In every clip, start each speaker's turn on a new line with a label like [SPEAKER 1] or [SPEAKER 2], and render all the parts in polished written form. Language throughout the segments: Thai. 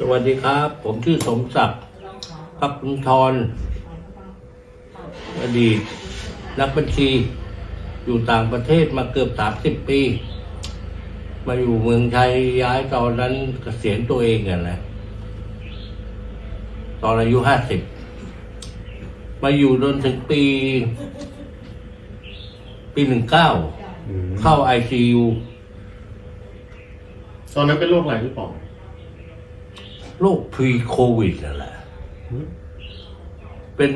[SPEAKER 1] สวัสดีครับ ผมชื่อสมศักดิ์พักคุธรอดีตนักบัญชีอยู่ต่างประเทศมาเกือบ30 ปี มาอยู่เมืองไทยย้ายตอนนั้นเกษียณตัวเองกันนะตอนอายุ50มาอยู่จนถึงปี19เข้า ICU
[SPEAKER 2] ตอนนั้นเป็นโรคอะไรพี่ป๋อง
[SPEAKER 1] โรคพรีโควิดนั่นแหละเป็น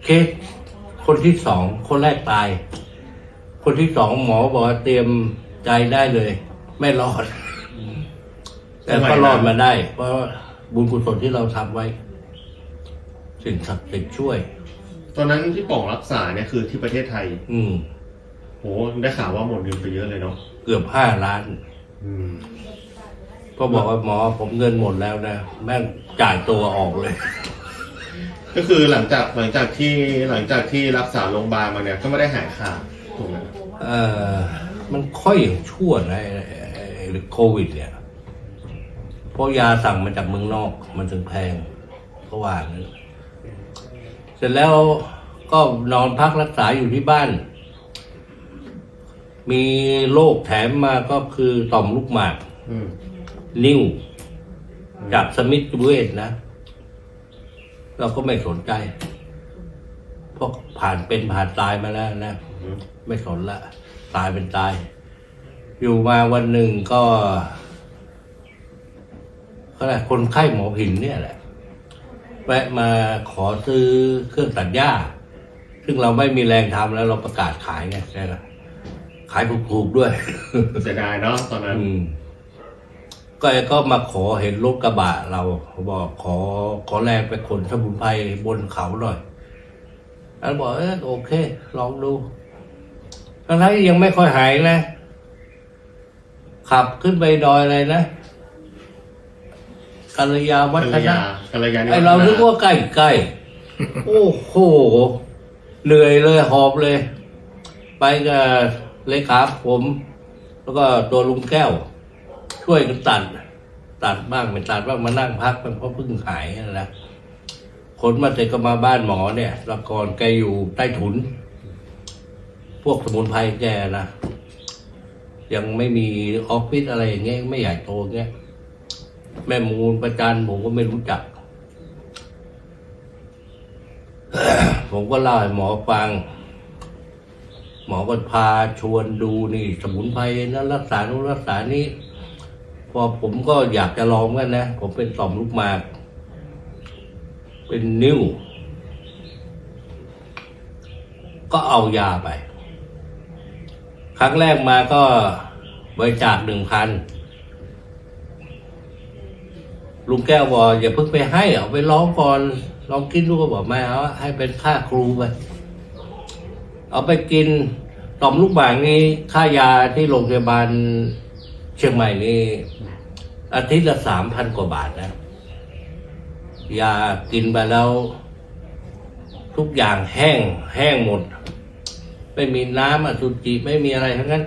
[SPEAKER 1] เคสคนที่2คนแรกตายคนที่2หมอบอกว่าเตรียมใจได้เลย ไม่รอดแต่ก็รอดมาได้เพราะบุญกุศลที่เราทำไว้สิ่งศักดิ์สิทธิ์ช่วย
[SPEAKER 2] ตอนนั้นที่ป๋องรักษาเนี่ยคือที่ประเทศไทยโหได้ข่าวว่าหมดเงินไปเยอะเลยเนาะ
[SPEAKER 1] เกือบ5 ล้านก็บอกว่าหมอผมเงินหมดแล้วนะแม่งจ่ายตัวออกเลย
[SPEAKER 2] ก็คือหลังจากที่รักษาโรงพยาบาลมาเนี่ยก็ไม่ได้หายขาดถูกไหม
[SPEAKER 1] มันค่อยอย่างชั่วนะโควิดเนี่ยเพราะยาสั่งมาจากเมืองนอกมันถึงแพงเพราะว่านั้นเสร็จแล้วก็นอนพักรักษาอยู่ที่บ้านมีโรคแถมมาก็คือต่อมลูกหมากนิ่วจากสมิธเวชนะเราก็ไม่สนใจเพราะผ่านตายมาแล้วนะไม่สนละตายเป็นตายอยู่มาวันหนึ่งก็คนไข้หมอผินเนี่ยแหละแวะมาขอซื้อเครื่องตัดหญ้าซึ่งเราไม่มีแรงทำแล้วเราประกาศขายไงใช่ไหมขายถูกๆด้วย
[SPEAKER 2] เสียดายเนาะตอนนั้น
[SPEAKER 1] ก็มาขอเห็นรถกระบะเราบอกขอแรงไปขนสมุนไพรบนเขาหน่อยแล้วบอกโอเคลองดูทั้งที่ยังไม่ค่อยหายนะขับขึ้นไปดอยอะไรนะกัลยาวัฒนะไอเราคิดว่าใกล้โอ้โหเหนื่อยเลยหอบเลยไปกับเลขาผมแล้วก็ตัวลุงแก้วช่วยกันตัดบ้างไม่ตัดบ้างมานั่งพักมันเพราะเพิ่งหายนะขนมาเสร็จก็มาบ้านหมอเนี่ยละก่อนแกอยู่ใต้ถุนพวกสมุนไพรแกนะยังไม่มีออฟฟิศอะไรอย่างเงี้ยไม่ใหญ่โตเงี้ยแม่มูลประจันผมก็ไม่รู้จัก ผมก็เล่าให้หมอฟังหมอก็พาชวนดูนี่สมุนไพรนั้นรักษาโน้นรักษานี้พอผมก็อยากจะลองกันนะผมเป็นต่อมลูกหมากเป็นนิ้วก็เอายาไปครั้งแรกมาก็บริจาค1,000ลุงแก้วบอกอย่าเพิ่งไปให้เอาไปลองก่อนลองกินดูก็บอกไม่เอาให้เป็นค่าครูไปเอาไปกินต่อมลูกหมากนี่ค่ายาที่โรงพยาบาลเชียงใหม่นี่อาทิตย์ละ3,000 กว่าบาทนะยากินไปแล้วทุกอย่างแห้งหมดไม่มีน้ำอสุจิไม่มีอะไรทั้งนั้น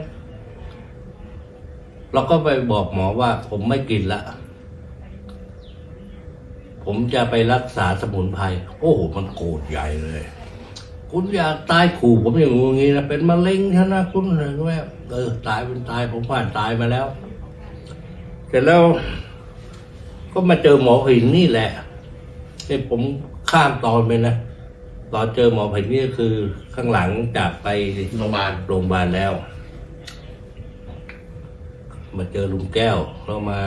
[SPEAKER 1] เราก็ไปบอกหมอว่าผมไม่กินละผมจะไปรักษาสมุนไพรโอ้โหมันโกรธใหญ่เลยคุณอยากตายขู่ผมอย่างงี้นะเป็นมะเร็งใช่ไหมคุณอะไรก็แบบตายเป็นตายผมผ่านตายมาแล้วเสร็จแล้วก็มาเจอหมอผินนี่แหละที่ผมข้ามตอนไปนะตอนเจอหมอผินนี่คือข้างหลังจากไป
[SPEAKER 2] โรงพยาบาล
[SPEAKER 1] แล้วมาเจอลุงแก้วแล้วมา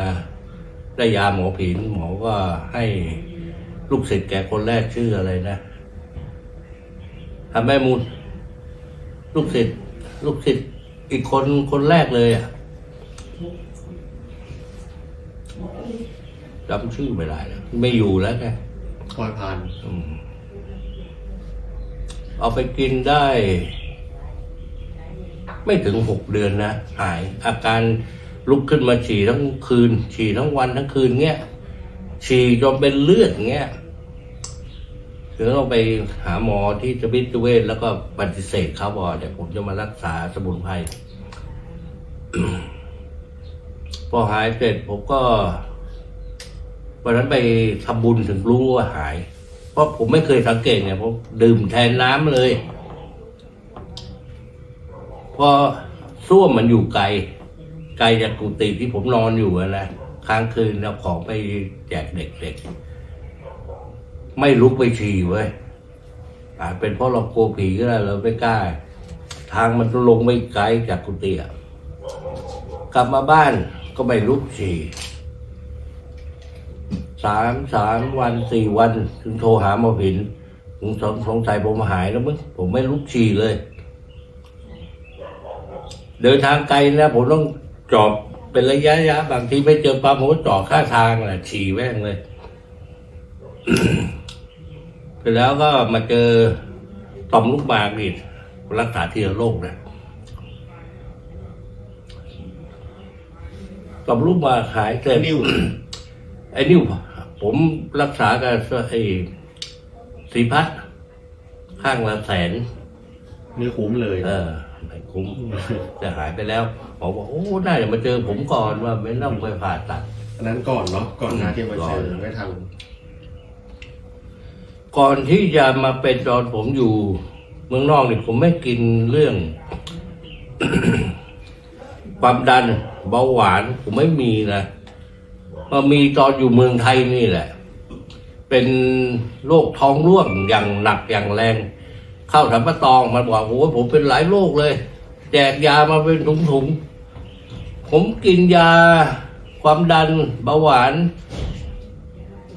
[SPEAKER 1] ได้ยาหมอผินหมอก็ให้ลูกศิษย์แกคนแรกชื่ออะไรนะทำแม่มูลลูกศิษย์อีกคนแรกเลยจำชื่อไม่ได้แล้วไม่อยู่แล้วไง
[SPEAKER 2] คอยผ่าน
[SPEAKER 1] เอาไปกินได้ไม่ถึง6 เดือนนะหายอาการลุกขึ้นมาฉี่ทั้งคืนฉี่ทั้งวันทั้งคืนเงี้ยฉี่จนเป็นเลือดเงี้ยถึงเราไปหาหมอที่สมิธเวชแล้วก็ปฏิเสธเขาบอกเดี๋ยวผมจะมารักษาสมุนไพร พอหายเสร็จผมก็ วันนั้นไปทำบุญถึงรู้ว่าหาย เพราะผมไม่เคยสังเกตเนี่ยผมดื่มแทนน้ำเลยพอส้วมมันอยู่ไกลจากกุฏิที่ผมนอนอยู่นะค้างคืนเราของไปแจกเด็กๆไม่ลุกไปฉี่เว้ยอาจเป็นเพราะเรากลัวผีก็ได้เราไม่กล้าทางมันลงไม่ไกลจากกุฏิกลับมาบ้านก็ไม่ลุกฉี่3 วัน 4 วันถึงโทรหาหมอผินผมสงสัยผมหายแล้วมึงผมไม่ลุกฉี่เลยเดินทางไกลนะผมต้องจอดเป็นระยะบางทีไม่เจอปั๊มผมก็จอดข้างทางแหละฉี่แม่งเลย เสร็จแล้วก็มาเจอต่อมลูกหมากนี่รักษาทีละโรคนะต่อมลูกหมากหายเสร็จ
[SPEAKER 2] นิ้ว
[SPEAKER 1] ไอ้นิ้วผมรักษากับไอ้สีพัดข้างละ100,000
[SPEAKER 2] ไม่คุ้มเลย
[SPEAKER 1] ไม่คุ้มจะหายไปแล้วหมอบอกโอ้น่าจะมาเจอผมก่อนว่าไม่ต้องไปผ่าตัด
[SPEAKER 2] อันนั้นก่อนเนาะก่อนหน้าที่มาเจอไม่ทัน
[SPEAKER 1] ก่อนที่จะมาเป็นตอนผมอยู่เมืองนอกนี่ผมไม่กินเรื่อง ความดันเบาหวานผมไม่มีนะมามีตอนอยู่เมืองไทยนี่แหละ เป็นโรคท้องร่วงอย่างหนักอย่างแรง เข้าสัมปตองมันบอกโอ้ผมเป็นหลายโรคเลย แจกยามาเป็นถุงๆผมกินยาความดันเบาหวาน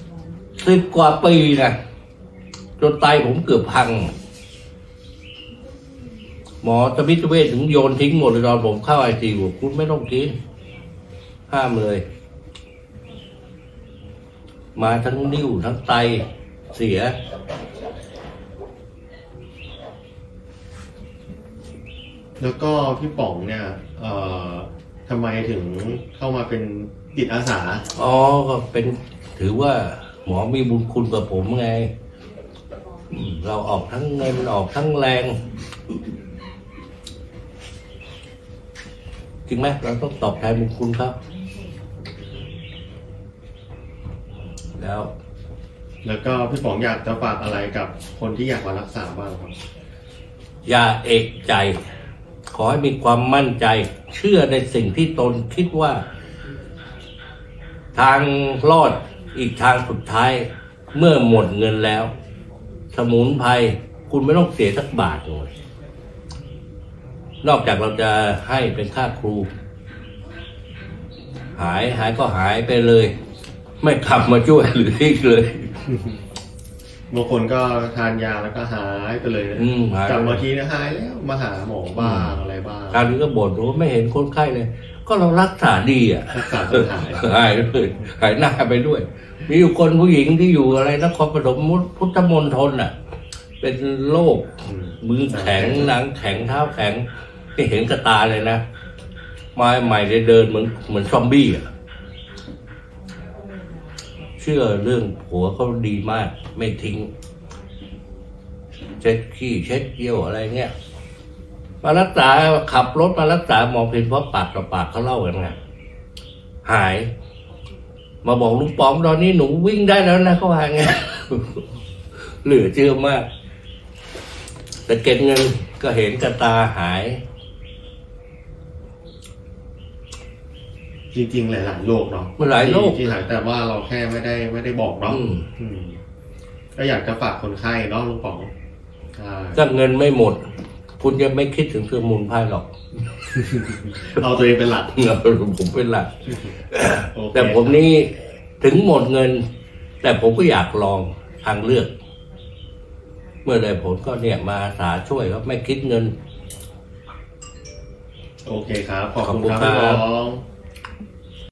[SPEAKER 1] 10 กว่าปีนะจนไตผมเกือบพังหมอสมิตเวชถึงโยนทิ้งหมดเลยตอนผมเข้าICUบอกคุณไม่ต้องกินห้ามเลย มาทั้งนิ้วทั้งไตเสีย
[SPEAKER 2] แล้วก็พี่ป๋องเนี่ยทำไมถึงเข้ามาเป็นจิตอาสา
[SPEAKER 1] ก็เป็นถือว่าหมอมีบุญคุณกับผมไงเราออกทั้งเงินออกทั้งแรงจริงไหมเราต้องตอบแทนบุญคุณครับแล้ว
[SPEAKER 2] ก็พี่ป๋องอยากจะฝากอะไรกับคนที่อยากมารักษาบ้างครับ
[SPEAKER 1] อย่าเอกใจขอให้มีความมั่นใจเชื่อในสิ่งที่ตนคิดว่าทางรอดอีกทางสุดท้ายเมื่อหมดเงินแล้วสมุนไพรคุณไม่ต้องเสียสักบาทเลยนอกจากเราจะให้เป็นค่าครูหายก็หายไปเลยไม่ขับมาช่วยหรืออีกเลย
[SPEAKER 2] บางคนก็ทานยาแล้วก็หายไปเลยกลับมาทีนะหายแล้วมาหาหมอบ้างอะไรบ้าง
[SPEAKER 1] การนี้ก็บ่นว่าไม่เห็นคนไข้เลยก็เรารักษาดี
[SPEAKER 2] รักษาจนหาย
[SPEAKER 1] เลยหายหน้าไปด้วยมีอยู่คนผู้หญิงที่อยู่อะไรนครปฐมพุทธมณฑลเป็นโรคมือแข็งหนังแข็งเท้าแข็งที่เห็นกระตาเลยนะมาใหม่เดินเหมือนซอมบี้เชื่อเรื่องผัวเขาดีมากไม่ทิ้งเช็ดขี้เช็ดเยี่ยวอะไรเงี้ยมารักษาขับรถมารักษาหมอเพียงเพราะปากต่อปากเขาเล่ากันไงหายมาบอกลุงป๋องตอนนี้หนูวิ่งได้แล้วนะเขาว่าไง เหลือเชื่อมากแต่เก็บเงินก็เห็นกระตาหาย
[SPEAKER 2] จริงๆหลายๆโรคเนาะ
[SPEAKER 1] หลายโรค
[SPEAKER 2] ที่หลายแต่ว่าเราแค่ไม่ได้บอกเนาะก็อยากจะฝากคนไข้เนาะลุงป๋อง
[SPEAKER 1] ถ้าเงินไม่หมดคุณจะไม่คิดถึงสมุนไพรหรอก
[SPEAKER 2] เอาตัวเองเป็นหลัก
[SPEAKER 1] ผมเป็นหลักแต่ผมนี่ถึงหมดเงินแต่ผมก็อยากลองทางเลือกเมื่อได้ผลก็เนี่ยมาอาสาช่วยครับไม่คิดเงิน
[SPEAKER 2] โอเคครับขอบคุณครับ